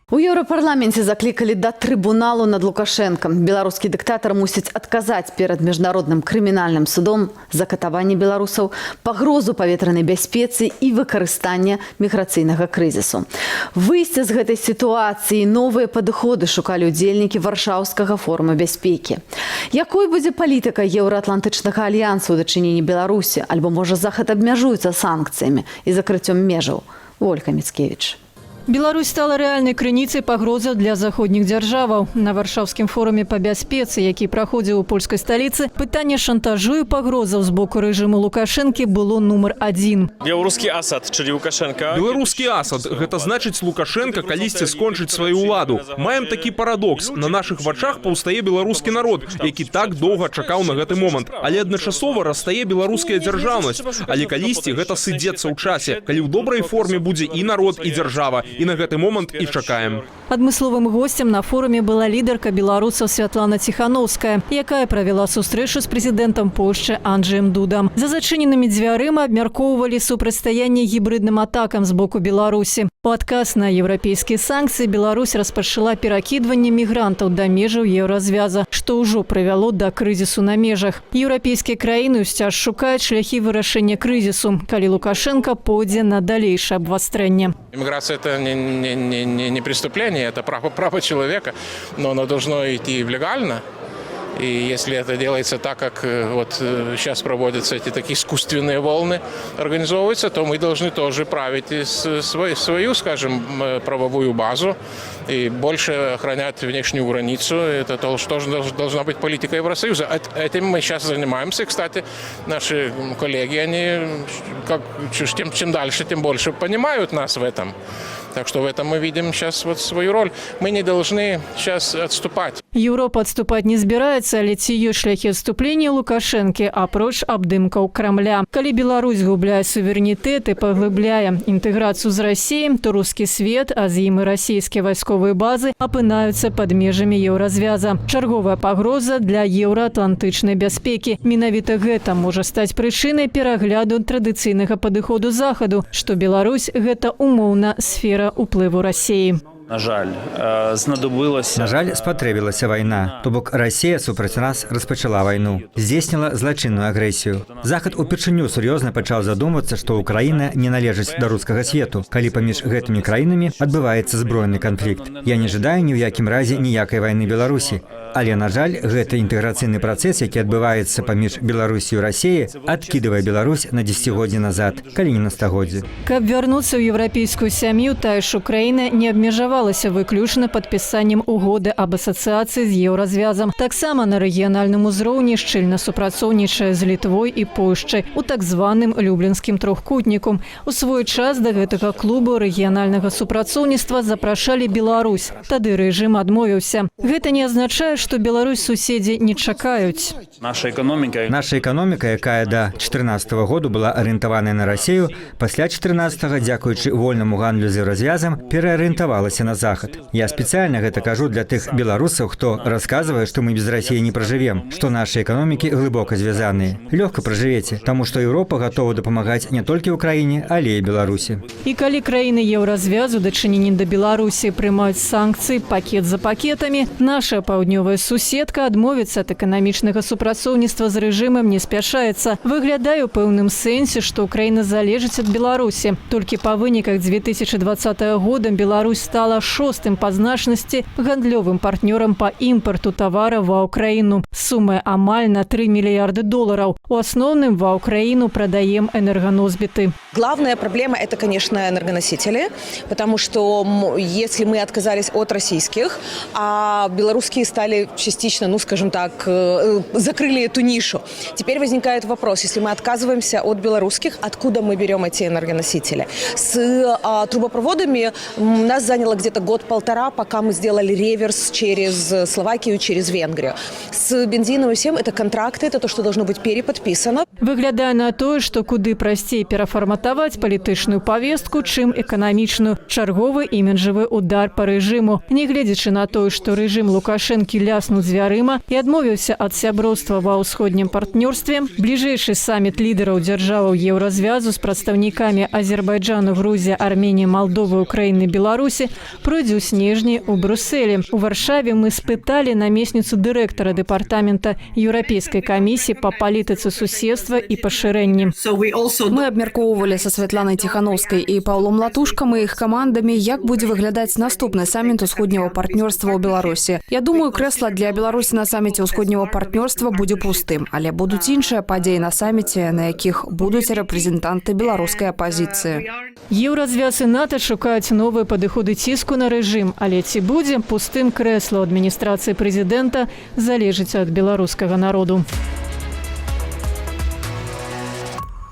У Еўрапарламенце заклікалі да трыбуналу над Лукашэнкам. Беларускі дыктатар мусіць адказаць перад міжнародным крымінальным судом за катаванне беларусаў, пагрозу паветранай бяспецы і выкарыстанне міграцыйнага крызісу. Выйсце з гэтай сітуацыі новыя падыходы шукалі ўдзельнікі Варшаўскага форума бяспекі. Якой будзе палітыка Еўраатлантычнага альянсу ў дачыненні Беларусі, альбо можа захад абмяжуецца санкцыямі і закрыццём межаў? Ольга Міцкевіч. Беларусь стала рэальнай крыніцай пагрозы для заходніх дзяржаваў. На Варшаўскім форуме па бяспецы, які праходзіў у польскай сталіцы, пытанне шантажу і пагрозаў з боку рэжыму Лукашэнкі было нумар 1. Беларускі Асад, czyli Лукашенко. Беларускі Асад – гэта значыць Лукашенко калісьці скончыць сваю ўладу. Маем такі парадокс. На нашых вачах паўстае беларускі народ, які так доўга чакаў на гэты момант. Але адначасова растае беларуская дзяржаўнасць. Але калісьці гэта сыдзецца ў часе, калі ў добрай форме будзе і народ, і дзяржава. І на гэты момант і чакаем. Адмысловым гостем на форуме была лідарка беларусаў Святлана Ціханаўская, якая правяла сустрэчу з прэзідэнтам Польшчы Анджэем Дудам. За зачыненымі дзвярыма абмяркоўвалі супрацьстаянне гібридным атакам з боку Беларусі. У адказ на еўрапейскія санкцыі Беларусь распачала перакідванне мігрантаў да межаў еўразвяза, што ўжо прывяло да крызісу на межах. Еўрапейскія краіны ўсцяж шукаюць шляхі вырашэння крызісу, калі Лукашенко пойдзе на далейшае абвастрэнне. Иммиграция – это не преступление, это право человека, но оно должно идти легально. И если это делается так, как вот сейчас проводятся эти такие искусственные волны, организовываются, то мы должны тоже править свою, скажем, правовую базу и больше охранять внешнюю границу. Это тоже должна быть политика Евросоюза. Этим мы сейчас занимаемся. Кстати, наши коллеги, они чем дальше, тем больше понимают нас в этом. Так что в этом мы видим сейчас вот свою роль. Мы не должны сейчас отступать. Европа отступать не збіраецца, але ці ёсць шляхі адступлення Лукашэнкі апроч абдымкаў Крамля. Калі Беларусь губляе суверэнітэт і паглыбляе інтэграцыю з Расіяй, то рускі свет, а з ім і расійскія вайсковыя базы апынаюцца пад межамі еўразвяза. Чарговая пагроза для еўраатлантычнай бяспекі. Менавіта гэта можа стаць прычынай перагляду традыцыйнага падыходу захаду, што Беларусь гэта умоўна сфера уплыву Расіі. На жаль, знадобилося. На жаль, спатрэбілася вайна. То бок Расія супраць нас распачала вайну, здзейсніла злачынную агрэсію. Захад упершыню сур'ёзна пачаў задумвацца, што Украіна не належыць да рускага свету, калі паміж гэтымі краінамі адбываецца збройны канфлікт. Я не жадаю ні ў якім разе ніякай вайны Беларусі. Але, на жаль, гэты інтэграцыйны працэс, які адбываецца паміж Беларусю і Расіяй, адкідывае Беларусь на дзесяцігоддзі назад, калі не на стагоддзі. Каб вярнуцца ў еўрапейскую сям'ю, тая ж Украіна не абмежавалася выключна падпісаннем угоды аб асацыяцыі з еўразвязам. Таксама на рэгіянальным узроўні шчыльна супрацоўнічае з Літвой і Польшчай у так званым люблінскім трохкутніку. У свой час да гэтага клубу рэгіянальнага супрацоўніцтва запрашалі Беларусь. Тады рэжым адмовіўся. Гэта не азначае, што Беларусь суседзі не чакаюць. Наша эканоміка, якая да 2014 году была арыентаваная на Расію, пасля 2014, дзякуючы вольнаму гандлю з еўразвязам, пераарыентавалася на захад. Я спецыяльна гэта кажу для тых беларусаў, хто расказвае, што мы без Расіі не пражывем, што нашы эканомікі глыбока звязаныя. Лёгка пражывеце, таму што Еўропа гатова дапамагаць не толькі ўкраіне, але і Беларусі. І калі краіны еўразвязу дачыненні да Беларусі прымаюць санкцыі пакет за пакетамі, наша паўднёвая суседка адмовіцца ад эканамічнага супрацоўніцтва з рэжымам не спяшаецца. Выглядае ў пэўным сэнсе, што Украіна залежыць ад Беларусі. Толькі па выніках 2020 года Беларусь стала 6-м па значнасці гандлёвым партнёрам па імпарту тавараў ва Украіну. Сумай амаль на $3 мільярды. У асноўным ва Украіну прадаем энерганосбіты. Главная проблема – это, конечно, энергоносители, потому что если мы отказались от российских, а белорусские стали частично, ну, скажем так, закрыли эту нишу. Теперь возникает вопрос, если мы отказываемся от белорусских, откуда мы берем эти энергоносители? С трубопроводами нас заняло где-то год-полтора, пока мы сделали реверс через Словакию, через Венгрию. С бензином и всем это контракты, это то, что должно быть переподписано. Выглядае на тое, што куды прасцей перафарматаваць палітычную павестку, чым эканамічную. Чарговы іміджавы удар па рэжыму. Нягледзячы на тое, што рэжым Лукашэнкі ляснуў дзвярыма і адмовіўся ад сяброўства ва ўсходнім партнёрстве. Бліжэйшы саміт лідараў дзяржаваў еўразвязу з прадстаўнікамі Азербайджану, Грузіі, Арменіі, Малдовы, Украіны, Беларусі пройдзе ў снежні ў Брюсселі. У Варшаве мы спыталі намесніцу дырэктара дэпартамента Еўрапейскай камісіі па палітыцы суседства і пашырэнні. Мы абмяркоўвалі са Святланай Ціхановскай і Паўлом Латушкам і іх камандамі, як будзе выглядаць наступны саміт усходняго партнёрства ў Беларусі. Я думаю, крэсла для Беларусі на саміце усходняго партнёрства будзе пустым, але будуць іншыя падзеі на саміце, на якіх будуць рэпрэзентанты беларускай апазіцыі. Еўразвяз і НАТО шукаюць новыя падыходы ціску на рэжым, але ці будзе пустым крэсло адміністрацыі прэзідэнта залежыць ад беларускага народу.